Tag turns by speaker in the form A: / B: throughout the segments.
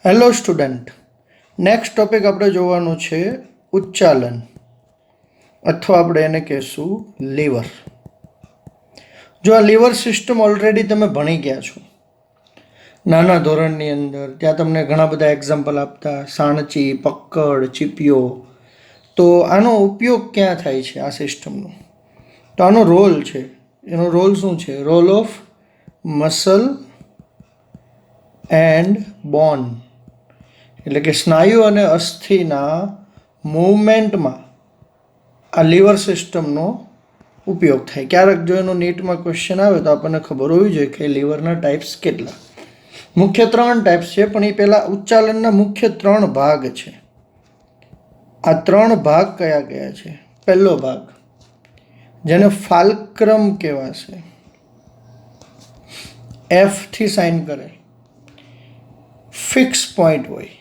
A: Hello student, next topic આપણે જોવાનું છે ઉચ્ચાલન, અથવા આપણે એને કહેશું લીવર. જો આ લીવર સિસ્ટમ ઓલરેડી તમે ભણી ગયા છો નાના ધોરણની અંદર, ત્યાં તમને ઘણા બધા એક્ઝામ્પલ આપતા, સાણચી, પક્કડ, ચીપિયો. તો આનો ઉપયોગ ક્યાં થાય છે આ સિસ્ટમનો? તો આનો રોલ છે, એનો રોલ શું છે? રોલ ઓફ મસલ એન્ડ બોન, એટલે કે સ્નાયુ અને અસ્થિના મૂવમેન્ટમાં આ લીવર સિસ્ટમનો ઉપયોગ થાય. ક્યારેક જો એનો નીટમાં ક્વેશ્ચન આવે તો આપણને ખબર હોવી જોઈએ કે લીવરના ટાઈપ્સ કેટલા. મુખ્ય 3 ટાઈપ્સ છે, પણ એ પહેલાં ઉચ્ચાલનના મુખ્ય 3 ભાગ છે. આ 3 ભાગ કયા કયા છે? પહેલો ભાગ, જેને ફાલ્ક્રમ કહેવાશે, એફથી સાઇન કરે, ફિક્સ પોઈન્ટ હોય.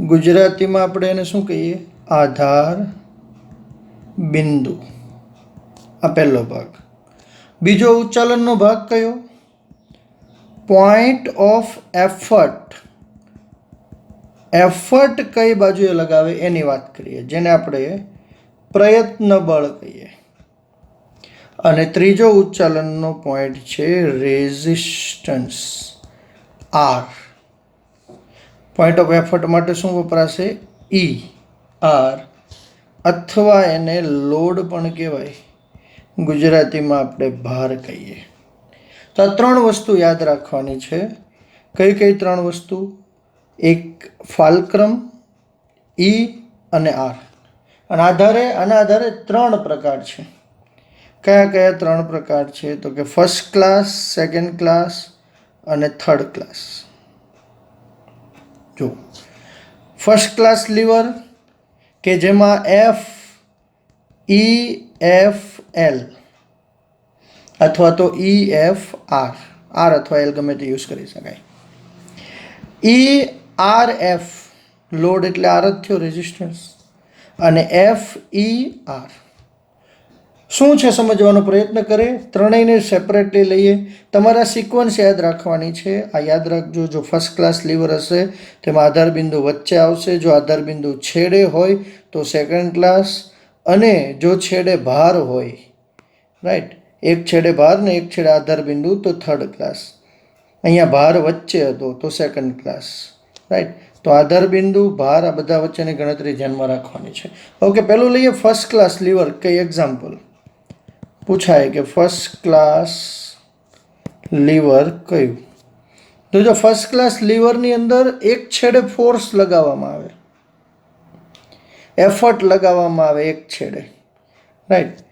A: ગુજરાતીમાં આપણે એને શું કહીએ? આધાર બિંદુ. આ પહેલો ભાગ. બીજો ઉચ્ચાલનનો ભાગ કયો? Point of effort. એફર્ટ કઈ બાજુએ લગાવે એની વાત કરીએ, જેને આપણે પ્રયત્ન બળ કહીએ. અને ત્રીજો ઉચ્ચાલનનો પોઈન્ટ છે resistance, R. Point of effort માટે શું વપરાશે? ઈ, આર, અથવા એને લોડ પણ કહેવાય, ગુજરાતીમાં આપણે ભાર કહીએ. તો આ 3 વસ્તુ યાદ રાખવાની છે. કઈ કઈ 3 વસ્તુ? એક ફાલ્ક્રમ, ઈ અને આર. અને આના આધારે 3 પ્રકાર છે. કયા કયા 3 પ્રકાર છે? તો કે ફર્સ્ટ ક્લાસ, સેકન્ડ ક્લાસ અને થર્ડ ક્લાસ. જો ફર્સ્ટ ક્લાસ લીવર, કે જેમાં એફ, ઈ, એફ, એલ અથવા તો ઈ, એફ, આર, આર અથવા એલ ગમે તે યુઝ કરી શકાય. ઈ, આર, એફ, લોડ એટલે આર જ થયો, રેઝિસ્ટન્સ. અને એફ, ઈ, આર શું છે સમજવાનો પ્રયત્ન કરે. ત્રણેયને સેપરેટલી લઈએ. તમારા સિક્વન્સ યાદ રાખવાની છે. આ યાદ રાખજો. જો ફર્સ્ટ ક્લાસ લીવર હશે તેમાં આધાર બિંદુ વચ્ચે આવશે. જો આધાર બિંદુ છેડે હોય તો સેકન્ડ ક્લાસ, અને જો છેડે ભાર હોય, રાઈટ, એક છેડે ભાર ને એક છેડે આધાર બિંદુ, તો થર્ડ ક્લાસ. અહીંયા ભાર વચ્ચે હતો તો સેકન્ડ ક્લાસ, રાઈટ. તો આધાર બિંદુ, ભાર, આ બધા વચ્ચેની ગણતરી ધ્યાનમાં રાખવાની છે. ઓકે, પહેલું લઈએ ફર્સ્ટ ક્લાસ લીવર. કઈ એક્ઝામ્પલ પૂછાય કે ફર્સ્ટ ક્લાસ લીવર કયું? તો જો ફર્સ્ટ ક્લાસ લીવરની અંદર એક છેડે ફોર્સ લગાવવામાં આવે, એફર્ટ લગાવવામાં આવે એક છેડે, રાઈટ.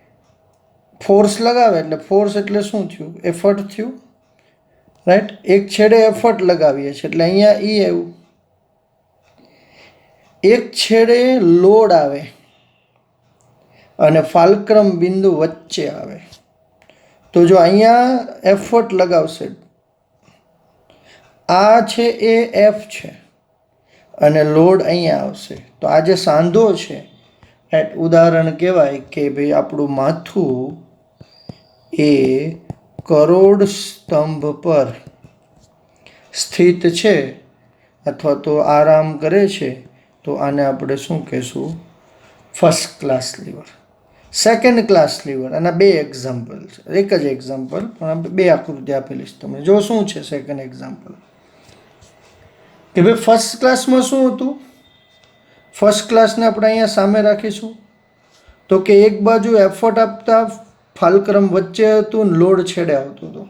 A: ફોર્સ લગાવે એટલે ફોર્સ એટલે શું થયું? એફર્ટ થયું, રાઈટ. એક છેડે એફર્ટ લગાવીએ છીએ એટલે અહીંયા ઈ આવ્યું. એક છેડે લોડ આવે અને ફાલ્ક્રમ બિંદુ વચ્ચે આવે. તો જો અહીંયા એફર્ટ લગાવશે, આ છે એ એફ છે, અને લોડ અહીંયા આવશે. તો આ જે સાંધો છે, ઉદાહરણ કહેવાય કે ભાઈ આપણું માથું એ કરોડ સ્તંભ પર સ્થિત છે અથવા તો આરામ કરે છે, તો આને આપણે શું કહેશું? First class lever. Second class lever, આના 2 એક્ઝામ્પલ છે. એક જ એક્ઝામ્પલ, પણ 2 આકૃતિ આપેલી છે તમને. જો શું છે સેકન્ડ એક્ઝામ્પલ? કે ભાઈ ફર્સ્ટ ક્લાસમાં શું હતું? ફર્સ્ટ ક્લાસને આપણે અહીંયા સામે રાખીશું તો કે એક બાજુ એફર્ટ આપતા ફાલ્ક્રમ વચ્ચે હતું ને લોડ છેડે આવતો હતો.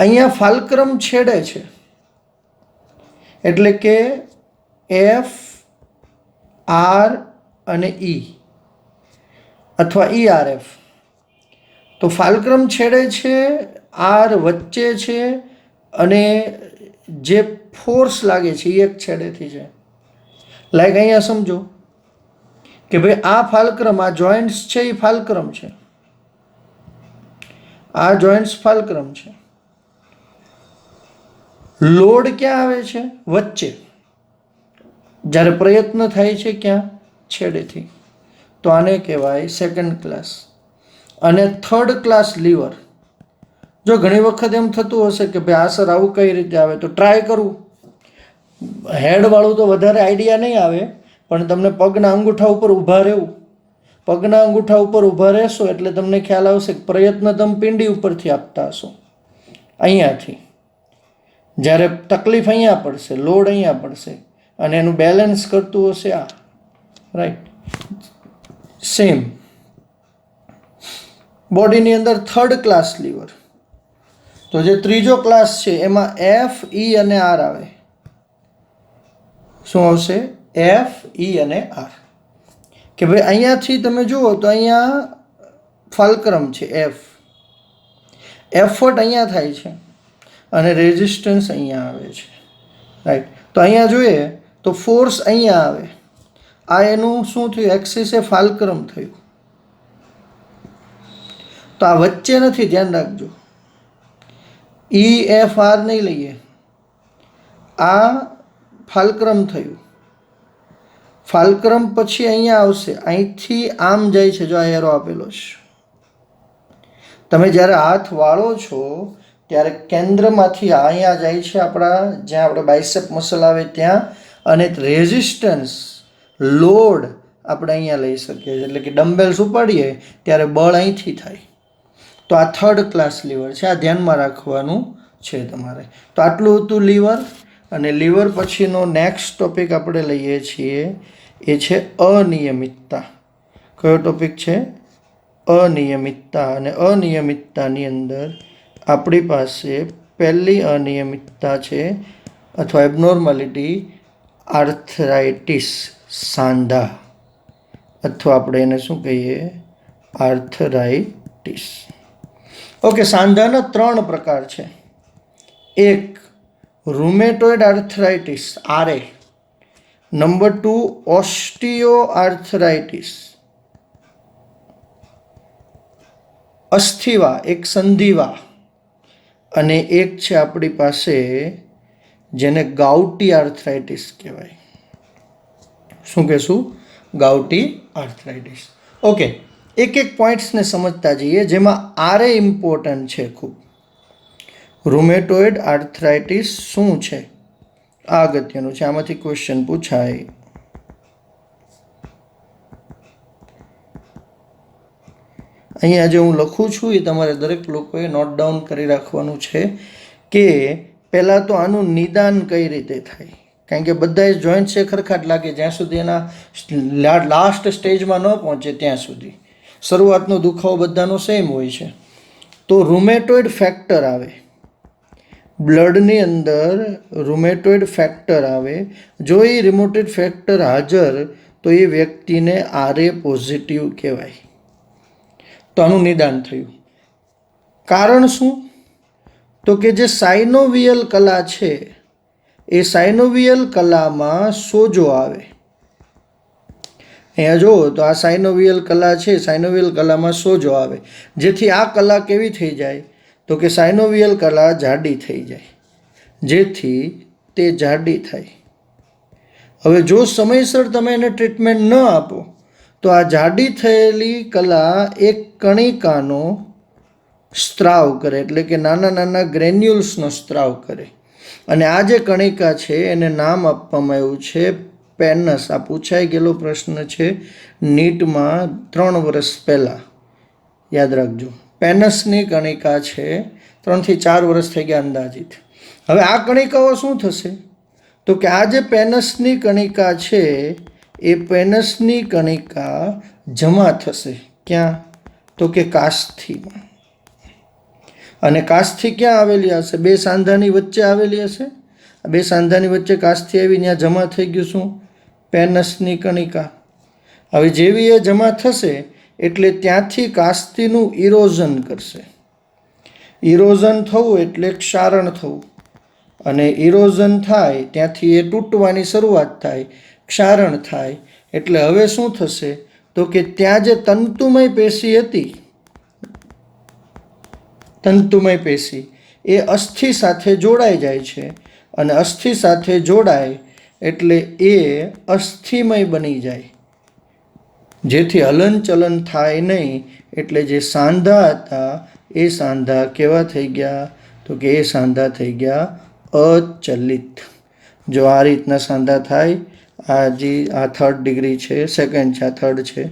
A: અહીંયા ફાલ્ક્રમ છેડે છે એટલે કે એફ, આર અને ઈ, અથવા ઈ, આર, એફ. તો ફાલ્ક્રમ છેડે છે, આર વચ્ચે છે, અને જે ફોર્સ લાગે છે એ એક છેડેથી છે. લાઈક અહીંયા સમજો કે ભાઈ આ ફાલ્ક્રમ, આ જોઈન્ટ્સ છે એ ફાલ્ક્રમ છે, આ જોઈન્ટ્સ ફાલ્ક્રમ છે. લોડ ક્યાં આવે છે? વચ્ચે. જ્યારે પ્રયત્ન થાય છે ક્યાં? છેડેથી. તો આને કહેવાય સેકન્ડ ક્લાસ. અને થર્ડ ક્લાસ લીવર, જો ઘણી વખત એમ થતું હશે કે ભાઈ આ સર આવું કઈ રીતે આવે, તો ટ્રાય કરવું. હેડવાળું તો વધારે આઈડિયા નહીં આવે, પણ તમને પગના અંગૂઠા ઉપર ઊભા રહેવું. પગના અંગૂઠા ઉપર ઊભા રહેશો એટલે તમને ખ્યાલ આવશે કે પ્રયત્ન તમે પિંડી ઉપરથી આપતા હશો, અહીંયાથી. જ્યારે તકલીફ અહીંયા પડશે, લોડ અહીંયા પડશે, અને એનું બેલેન્સ કરતું હશે આ. રાઈટ. સેમ બોડીની અંદર થર્ડ ક્લાસ લીવર. તો જે ત્રીજો ક્લાસ છે એમાં એફ, ઈ અને આર આવે. શું આવશે? એફ, ઈ અને આર. કે ભાઈ અહીંયાથી તમે જુઓ તો અહીંયા ફાલ્ક્રમ છે એફ. એફર્ટ અહીંયા થાય છે અને રેઝિસ્ટન્સ અહીંયા આવે છે. રાઈટ. તો અહીંયા જોઈએ તો ફોર્સ અહીંયા આવે. આ એનું શું થયું? એક્સિસે ફાલ્ક્રમ થયું. તો આ વચ્ચે નથી, ધ્યાન રાખજો. ઈ એફ આર નહીં લઈએ, આ ફાલ્ક્રમ થયું. ફાલ્ક્રમ પછી અહીંયા આવશે, અહીંથી આમ જાય છે. જો આ એરો આપેલો છે. તમે જ્યારે હાથ વાળો છો ત્યારે કેન્દ્રમાંથી અહીંયા જાય છે આપણા, જ્યાં આપણે બાયસેપ મસલ આવે ત્યાં, અને રેઝિસ્ટન્સ, લોડ આપણે અહીંયા લઈ શકીએ છીએ. એટલે કે ડમ્બેલ્સ ઉપાડીએ ત્યારે બળ અહીંથી થાય. તો આ થર્ડ ક્લાસ લીવર છે, આ ધ્યાનમાં રાખવાનું છે તમારે. તો આટલું હતું લીવર. અને લીવર પછીનો નેક્સ્ટ ટોપિક આપણે લઈએ છીએ એ છે અનિયમિતતા. કયો ટોપિક છે? અનિયમિતતા. અને અનિયમિતતાની અંદર આપણી પાસે પહેલી અનિયમિતતા છે અથવા એબનોર્માલિટી, આર્થરાઇટિસ, સાંધા, અથવા આપણે એને શું કહીએ? આર્થરાઇટિસ. ઓકે, સાંધાના 3 પ્રકાર છે. એક રૂમેટોઇડ આર્થરાઇટિસ, આરએ. નંબર 2 ઓસ્ટિયો આર્થરાઇટિસ, અસ્થિવા, એક સંધિવા. અને એક છે આપણી પાસે જેને ગાઉટી આર્થરાઇટિસ કહેવાય. શું કહેશું? ગાઉટી આર્થરાઇટિસ. ઓકે, એક એક પોઈન્ટ્સને સમજતા જઈએ, જેમાં આરએ ઇમ્પોર્ટન્ટ છે ખૂબ. રૂમેટોઇડ આર્થરાઇટિસ શું છે? આ અગત્યનું છે, આમાંથી ક્વેશ્ચન પૂછાય. અહીંયા જે હું લખું છું એ તમારે દરેક લોકોએ નોટ ડાઉન કરી રાખવાનું છે કે પહેલાં તો આનું નિદાન કઈ રીતે થાય. કારણ કે બધા જોઈન્ટ છે ખરખાટ લાગે જ્યાં સુધી એના લાસ્ટ સ્ટેજમાં ન પહોંચે ત્યાં સુધી. શરૂઆતનો દુખાવો બધાનો સેમ હોય છે. તો રૂમેટોઇડ ફેક્ટર આવે, બ્લડની અંદર રૂમેટોઇડ ફેક્ટર આવે. જો એ રૂમેટોઇડ ફેક્ટર હાજર તો એ વ્યક્તિને આરએ પોઝિટિવ કહેવાય. તો આનું નિદાન થયું. કારણ શું? તો કે જે સાઇનોવિયલ કલા છે એ સાઇનોવિયલ કલામાં સોજો આવે. અહીંયા જુઓ તો આ સાઇનોવિયલ કલા છે, સાઇનોવિયલ કલામાં સોજો આવે. જેથી આ કલા કેવી થઈ જાય? તો કે સાઇનોવિયલ કલા જાડી થઈ જાય, જેથી તે જાડી થાય. હવે જો સમયસર તમે એને ટ્રીટમેન્ટ ન આપો તો આ જાડી થયેલી કલા એક કણિકાનો સ્ત્રાવ કરે, એટલે કે નાના નાના ગ્રેન્યુલ્સનો સ્ત્રાવ કરે. અને આ જે કણિકા છે એને નામ આપવામાં આવ્યું છે પેનસ. આ પૂછાઈ ગયેલો પ્રશ્ન છે નીટમાં 3 વર્ષ પહેલાં, યાદ રાખજો. પેનસની કણિકા છે, 3 થી 4 વર્ષ થઈ ગયા અંદાજિત. હવે આ કણિકાઓ શું થશે? તો કે આ જે પેનસની કણિકા છે એ પેનસની કણિકા જમા થશે. ક્યાં? તો કે કાસ્થીમાં. અને કાસ્થી ક્યાં આવેલી હશે? 2 સાંધાની વચ્ચે આવેલી હશે. 2 સાંધાની વચ્ચે કાસ્થી આવી, ત્યાં જમા થઈ ગયું શું? પેનસની કણિકા. હવે જેવી એ જમા થશે એટલે ત્યાંથી કાસ્થીનું ઇરોઝન કરશે. ઇરોઝન થવું એટલે ક્ષારણ થવું. અને ઇરોઝન થાય ત્યાંથી એ તૂટવાની શરૂઆત થાય, ક્ષારણ થાય. એટલે હવે શું થશે? તો કે ત્યાં જે તંતુમય પેશી હતી, તંતુમય પેશી એ અસ્થિ સાથે જોડાઈ જાય છે. અને અસ્થિ સાથે જોડાય એટલે એ અસ્થિમય બની જાય, જેથી હલનચલન થાય નહીં. એટલે જે સાંધા હતા એ સાંધા કેવા થઈ ગયા? તો કે એ સાંધા થઈ ગયા અચલિત. જો આ રીતના સાંધા થાય, આ થર્ડ ડિગ્રી છે, સેકન્ડ છે, આ થર્ડ છે,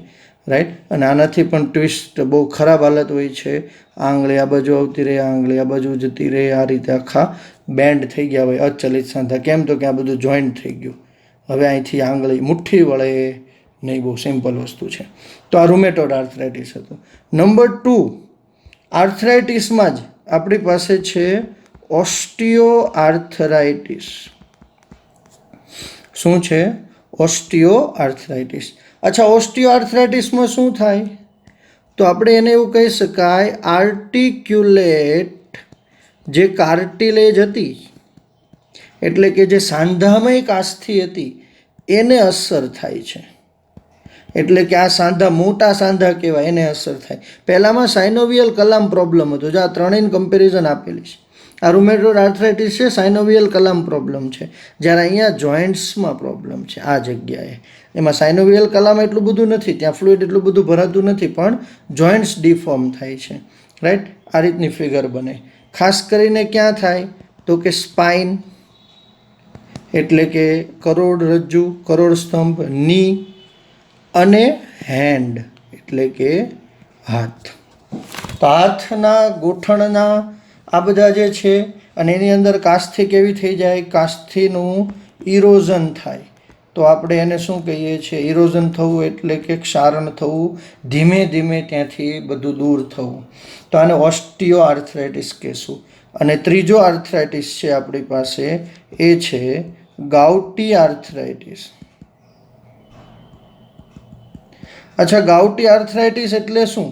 A: રાઈટ. અને આનાથી પણ ટ્વિસ્ટ બહુ ખરાબ હાલત હોય છે. આંગળી આ બાજુ આવતી રહે, આંગળી આ બાજુ જતી રહે, આ રીતે આખા બેન્ડ થઈ ગયા હોય અચલિત સાંધા. કેમ? તો કે આ બધું જોઈન્ટ થઈ ગયું. હવે અહીંથી આંગળી મુઠ્ઠી વળે નહીં. બહુ સિમ્પલ વસ્તુ છે. તો આ રૂમેટોઇડ આર્થરાઇટિસ હતું. નંબર 2, આર્થરાઇટિસમાં જ આપણી પાસે છે ઓસ્ટિયો આર્થરાઇટિસ. શું છે? ઓસ્ટિયો આર્થરાઇટિસ. અચ્છા, ઓસ્ટિયો આર્થરાઇટિસમાં શું થાય? તો આપણે એને એવું કહી શકાય, આર્ટિક્યુલેટ જે કાર્ટિલેજ હતી, એટલે કે જે સાંધામય કાસ્થિ હતી, એને અસર થાય છે. એટલે કે આ સાંધા, મોટા સાંધા કહેવાય, એને અસર થાય. પહેલામાં સાઇનોવિયલ કલામ પ્રોબ્લેમ હતો. જો આ ત્રણેયની કમ્પેરિઝન આપેલી છે. આ રૂમેટોઇડ આર્થરાઇટિસ છે, સાઇનોવિયલ કલામ પ્રોબ્લેમ છે. જ્યારે અહીંયા જોઇન્ટ્સમાં પ્રોબ્લેમ છે આ જગ્યાએ. એમાં સાઇનોવિયલ કલામ એટલું બધું નથી, ત્યાં ફ્લુઇડ એટલું બધું ભરાતું નથી, પણ જોઇન્ટ્સ ડિફોર્મ થાય છે, રાઈટ. આ રીતની ફિગર બને. ખાસ કરીને ક્યાં થાય? તો કે સ્પાઇન, એટલે કે કરોડરજ્જુ, કરોડસ્તંભ, ની અને હેન્ડ, એટલે કે હાથ. તો હાથના ગોઠણના આ બધા જે છે, અને એની અંદર કાસ્થિ કેવી થઈ જાય? કાસ્થિનું ઇરોઝન થાય. તો આપણે એને શું કહીએ છીએ? ઇરોઝન થવું એટલે કે ક્ષારણ થવું, ધીમે ધીમે ત્યાંથી બધું દૂર થવું. તો આને ઓસ્ટિયો આર્થરાઇટિસ કહેશું. અને ત્રીજો આર્થરાઇટિસ છે આપણી પાસે, એ છે ગાઉટી આર્થરાઇટિસ. અચ્છા, ગાઉટી આર્થરાઇટિસ એટલે શું?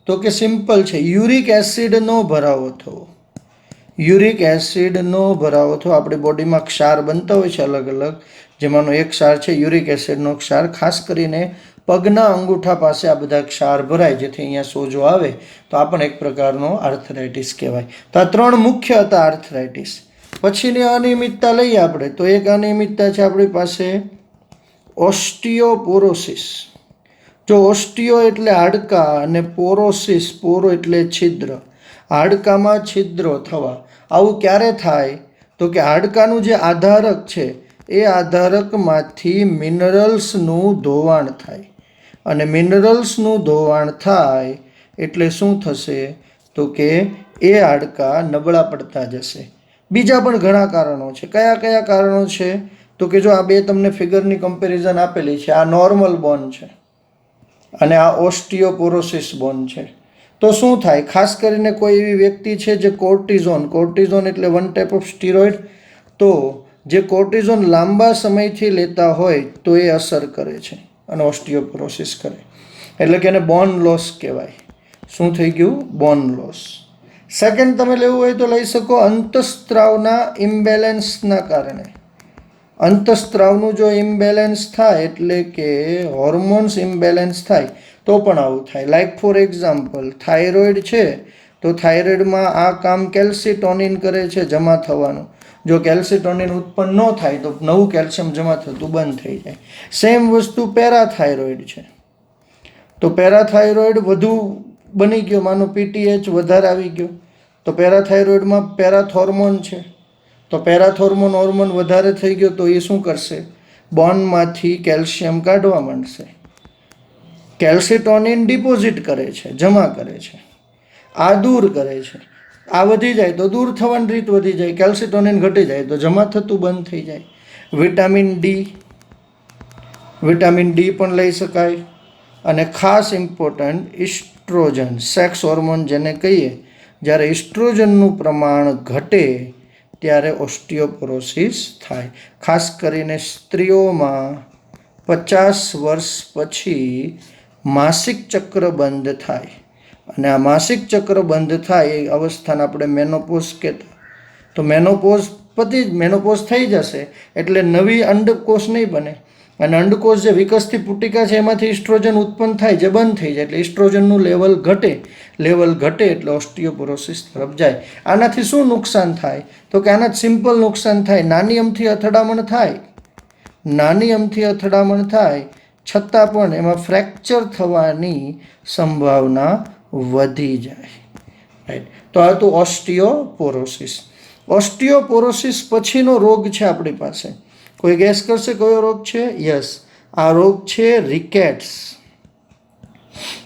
A: તો કે સિમ્પલ છે, યુરિક એસિડનો ભરાવો થવો. યુરિક એસિડનો ભરાવો થવો. આપણી બોડીમાં ક્ષાર બનતા હોય છે અલગ અલગ, જેમાંનો એક ક્ષાર છે યુરિક એસિડનો ક્ષાર. ખાસ કરીને પગના અંગૂઠા પાસે આ બધા ક્ષાર ભરાય, જેથી અહીંયા સોજો આવે. તો આ પણ એક પ્રકારનો આર્થરાઇટિસ કહેવાય. તો આ 3 મુખ્ય હતા આર્થરાઇટિસ. પછીની અનિયમિતતા લઈએ આપણે, તો એક અનિયમિતતા છે આપણી પાસે ઓસ્ટિયોપોરોસિસ. જો ઓસ્ટિયો એટલે હાડકાં અને પોરોસિસ, પોરો એટલે છિદ્ર, હાડકામાં છિદ્રો થવા. આવું ક્યારે થાય? તો કે હાડકાનું જે આધારક છે, એ આધારકમાંથી મિનરલ્સનું ધોવાણ થાય. અને મિનરલ્સનું ધોવાણ થાય એટલે શું થશે? તો કે એ હાડકાં નબળા પડતા જશે. બીજા પણ ઘણા કારણો છે. કયા કયા કારણો છે? તો કે જો આ બે તમને ફિગરની કમ્પેરિઝન આપેલી છે. આ નોર્મલ બોન છે અને આ ઓસ્ટિયોપોરોસિસ બોન છે. તો શું થાય? ખાસ કરીને કોઈ એવી વ્યક્તિ છે જે કોર્ટિઝોન એટલે વન ટાઈપ ઓફ સ્ટીરોઇડ, તો જે કોર્ટિઝોન લાંબા સમયથી લેતા હોય તો એ અસર કરે છે અને ઓસ્ટિયોપોરોસિસ કરે. એટલે કે એને બોન લોસ કહેવાય. શું થઈ ગયું? બોન લોસ. સેકન્ડ તમે લેવું હોય તો લઈ શકો, અંતઃસ્ત્રાવના ઇમ્બેલેન્સના કારણે. અંતઃસ્ત્રાવનું જો ઇમ્બેલેન્સ થાય, એટલે કે હોર્મોન્સ ઇમ્બેલેન્સ થાય, તો પણ આવું થાય. લાઈક ફોર એક્ઝામ્પલ, થાઇરોઇડ છે, તો થાઇરોઇડમાં આ કામ કેલ્સિટોનિન કરે છે જમા થવાનું. જો કેલ્સિટોનિન ઉત્પન્ન ન થાય તો નવું કેલ્શિયમ જમા થતું બંધ થઈ જાય. સેમ વસ્તુ પેરાથાઇરોઇડ છે. તો પેરાથાઇરોઇડ વધુ બની ગયો, માનો પીટીએચ વધારે આવી ગયો, તો પેરાથાઇરોઇડમાં પેરાથોર્મોન છે, તો પેરાથોર્મોન હોર્મોન વધારે થઈ ગયો, તો એ શું કરશે? બોનમાંથી કેલ્શિયમ કાઢવા માંડશે. કેલ્સિટોનિન ડિપોઝિટ કરે છે, જમા કરે છે. આ દૂર કરે છે. આ વધી જાય તો દૂર થવાની રીત વધી જાય. કેલ્સિટોનિન ઘટી જાય તો જમા થતું બંધ થઈ જાય. વિટામિન ડી પણ લઈ શકાય. અને ખાસ ઇમ્પોર્ટન્ટ, ઇસ્ટ્રોજન, સેક્સ હોર્મોન જેને કહીએ, જ્યારે ઇસ્ટ્રોજનનું પ્રમાણ ઘટે ત્યારે ઓસ્ટિયોપોરોસિસ થાય. ખાસ કરીને સ્ત્રીઓમાં 50 વર્ષ પછી માસિક ચક્ર બંધ થાય. અને આ માસિક ચક્ર બંધ થાય એ અવસ્થાને આપણે મેનોપોઝ કહેતા. તો મેનોપોઝ થઈ જશે એટલે નવી અંડકોષ નહીં બને, અને અંડકોષ જે વિકસતી પુટિકા છે એમાંથી ઇસ્ટ્રોજન ઉત્પન્ન થાય, જે બંધ થઈ જાય એટલે ઇસ્ટ્રોજનનું લેવલ ઘટે એટલે ઓસ્ટિયોપોરોસિસ તરફ જાય. આનાથી શું નુકસાન થાય? તો કે આના સિમ્પલ નુકસાન થાય. નાની અમથી અથડામણ થાય છતાં પણ એમાં ફ્રેક્ચર થવાની સંભાવના વધી જાય. રાઈટ. તો આ હતું ઓસ્ટિયોપોરોસિસ. ઓસ્ટિયોપોરોસિસ પછીનો રોગ છે આપણી પાસે. કોઈ ગેસ કરશે કયો રોગ છે? યસ, આ રોગ છે રિકેટ્સ.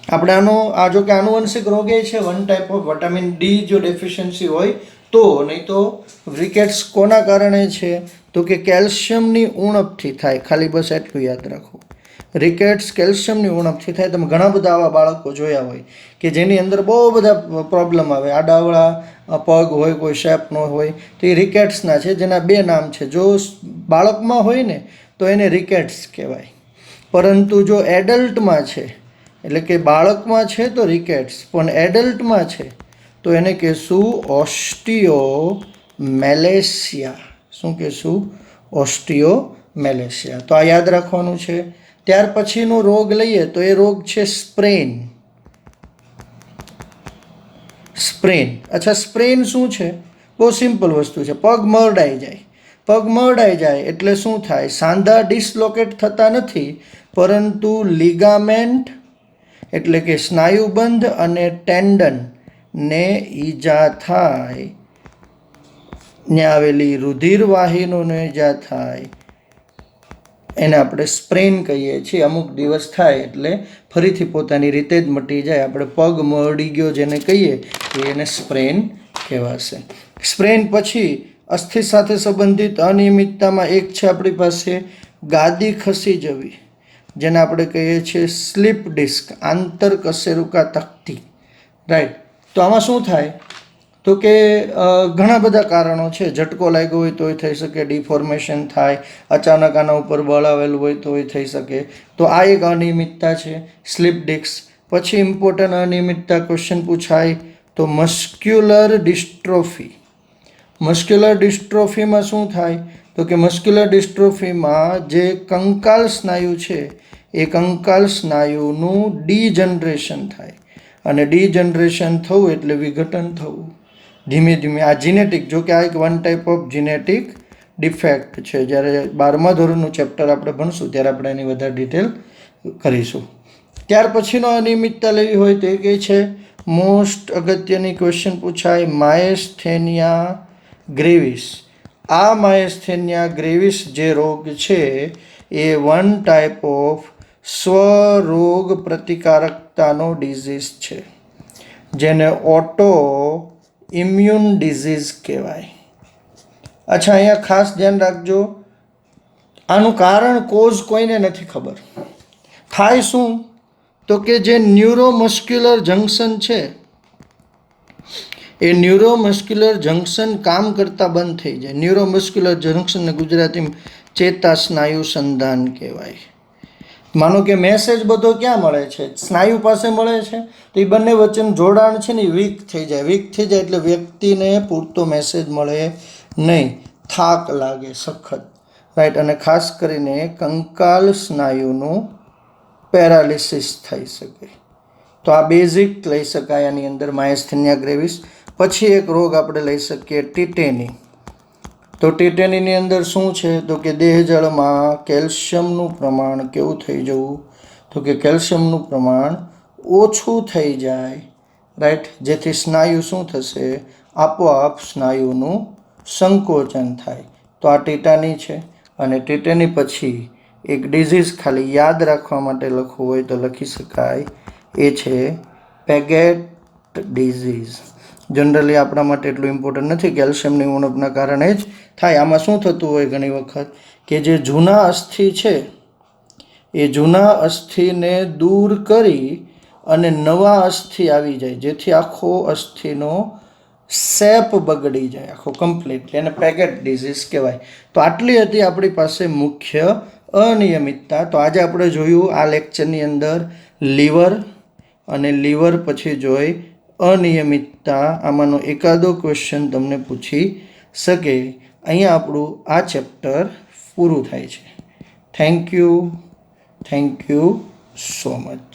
A: આપણે આ જો કે આનુવંશિક રોગ એ છે, one type of vitamin D જો ડેફિશિયન્સી હોય તો. નહીં તો રિકેટ્સ કોના કારણે છે? તો કે કેલ્શિયમની ઉણપથી થાય. ખાલી બસ એટલું યાદ રાખો, રિકેટ્સ કેલ્શિયમની ઉણપથી થાય. તમે ઘણા બધા આવા બાળકો જોયા હોય કે જેની અંદર બહુ બધા પ્રોબ્લેમ આવે, આડાવળા પગ હોય, કોઈ શેપ ન હોય, તો એ રિકેટ્સના છે, જેના બે નામ છે. જો બાળકમાં હોય ને તો એને રિકેટ્સ કહેવાય, પરંતુ જો એડલ્ટમાં છે, એટલે કે બાળકમાં છે તો રિકેટ્સ, પણ એડલ્ટમાં છે તો એને કહેશું ઓસ્ટિયોમેલેશિયા. શું કહેશું? ઓસ્ટિયોમેલેશિયા. તો આ યાદ રાખવાનું છે. ત્યાર પછીનો રોગ લઈએ તો એ રોગ છે સ્પ્રેન. સ્પ્રેન. અચ્છા, સ્પ્રેન શું છે? બહુ સિમ્પલ વસ્તુ છે. પગ મરડાઈ જાય. પગ મરડાઈ જાય એટલે શું થાય? સાંધા ડિસલોકેટ થતા નથી, પરંતુ લિગામેન્ટ એટલે કે સ્નાયુબંધ અને ટેન્ડન ને ઈજા થાય, ને આવેલી રુધિરવાહિનીઓને ઈજા થાય, એને આપણે સ્પ્રેન કહીએ છીએ. અમુક દિવસ થાય એટલે ફરીથી પોતાની રીતે જ મટી જાય. આપણે પગ મરડી ગયો જેને કહીએ એને સ્પ્રેન કહેવાશે. સ્પ્રેન પછી અસ્થિ સાથે સંબંધિત અનિયમિતતામાં એક છે આપણી પાસે ગાદી ખસી જવી, જેને આપણે કહીએ છીએ સ્લીપ ડિસ્ક, આંતરકશેરુકા તકતી. રાઈટ. તો આમાં શું થાય? તો કે ઘણા બધા કારણો છે. ઝટકો લાગ્યો હોય તોય થઈ શકે, ડિફોર્મેશન થાય, અચાનક આના ઉપર બળ આવેલું હોય તોય થઈ શકે. તો આ એક અનિયમિતતા છે, સ્લીપ ડિસ્ક. પછી ઇમ્પોર્ટન્ટ અનિયમિતતા ક્વેશ્ચન પૂછાય તો મસ્ક્યુલર ડિસ્ટ્રોફી. મસ્ક્યુલર ડિસ્ટ્રોફીમાં શું થાય? તો કે મસ્ક્યુલર ડિસ્ટ્રોફીમાં જે કંકાલ સ્નાયુ છે એ કંકાલ સ્નાયુનું ડીજનરેશન થાય, અને ડીજનરેશન થવું એટલે વિઘટન થવું ધીમે ધીમે. આ જીનેટિક, જો કે આ એક one type of genetic defect છે. જ્યારે 12મા ધોરણનું ચેપ્ટર આપણે ભણશું ત્યારે આપણે એની વધારે ડિટેલ કરીશું. ત્યાર પછીનો અનિયમિતતા લેવી હોય તો એ કહે છે મોસ્ટ અગત્યની ક્વેશ્ચન પૂછાય માયસ્થેનિયા ગ્રેવિસ. આ માયસ્થેનિયા ગ્રેવિસ જે રોગ છે એ વન ટાઈપ ઓફ સ્વરોગ પ્રતિકારકતાનો ડિઝીઝ છે, જેને ઓટો ઇમ્યુન ડિઝીઝ કહેવાય. અચ્છા, અહીંયા ખાસ ધ્યાન રાખજો, આનું કારણ કોઝ કોઈને નથી ખબર. થાય શું? તો કે જે ન્યુરોમસ્ક્યુલર જંકશન છે એ ન્યુરોમસ્ક્યુલર જંકશન કામ કરતા બંધ થઈ જાય. ન્યુરોમસ્ક્યુલર જંકશનને ગુજરાતીમાં ચેતા સ્નાયુ સંધાન કહેવાય. માનો કે મેસેજ બધો ક્યાં મળે છે? સ્નાયુ પાસે મળે છે. તો એ બંને વચ્ચેનું જોડાણ છે ને એ વીક થઈ જાય. વીક થઈ જાય એટલે વ્યક્તિને પૂરતો મેસેજ મળે નહીં, થાક લાગે સખત. રાઈટ. અને ખાસ કરીને કંકાલ સ્નાયુનું પેરાલિસિસ થઈ શકે. તો આ બેઝિક લઈ શકાય આની અંદર માયસ્થેનિયા ગ્રેવિસ. પછી એક રોગ આપણે લઈ શકીએ ટીટેની. તો ટીટેનીની અંદર શું છે? તો કે દેહ જળમાં કેલ્શિયમનું પ્રમાણ કેવું થઈ જવું? તો કે કેલ્શિયમનું પ્રમાણ ઓછું થઈ જાય. રાઈટ. જેથી સ્નાયુ શું થશે? આપોઆપ સ્નાયુનું સંકોચન થાય. તો આ ટીટાની છે. અને ટીટેની પછી એક ડિઝીઝ ખાલી યાદ રાખવા માટે લખવું હોય તો લખી શકાય, એ છે પેગેટ ડિઝીઝ. જનરલી આપણા માટે એટલું ઇમ્પોર્ટન્ટ નથી, કેલ્શિયમની ઉણપના કારણે જ થાય. આમાં શું થતું હોય ઘણી વખત કે જે જૂના અસ્થિ છે એ જૂના અસ્થિને દૂર કરી અને નવા અસ્થિ આવી જાય, જેથી આખો અસ્થિનો શેપ બગડી જાય આખો કમ્પ્લીટલી, એને પેગેટ ડિઝીઝ કહેવાય. તો આટલી હતી આપણી પાસે મુખ્ય અનિયમિતતા. તો આજે આપણે જોયું આ લેક્ચરની અંદર લીવર, અને લીવર પછી જોઈ અનિયમિતતા. આમાંનો એકાદો ક્વેશ્ચન તમને પૂછી શકે. અહીંયા આપણું આ ચેપ્ટર પૂરું થાય છે. Thank you so much.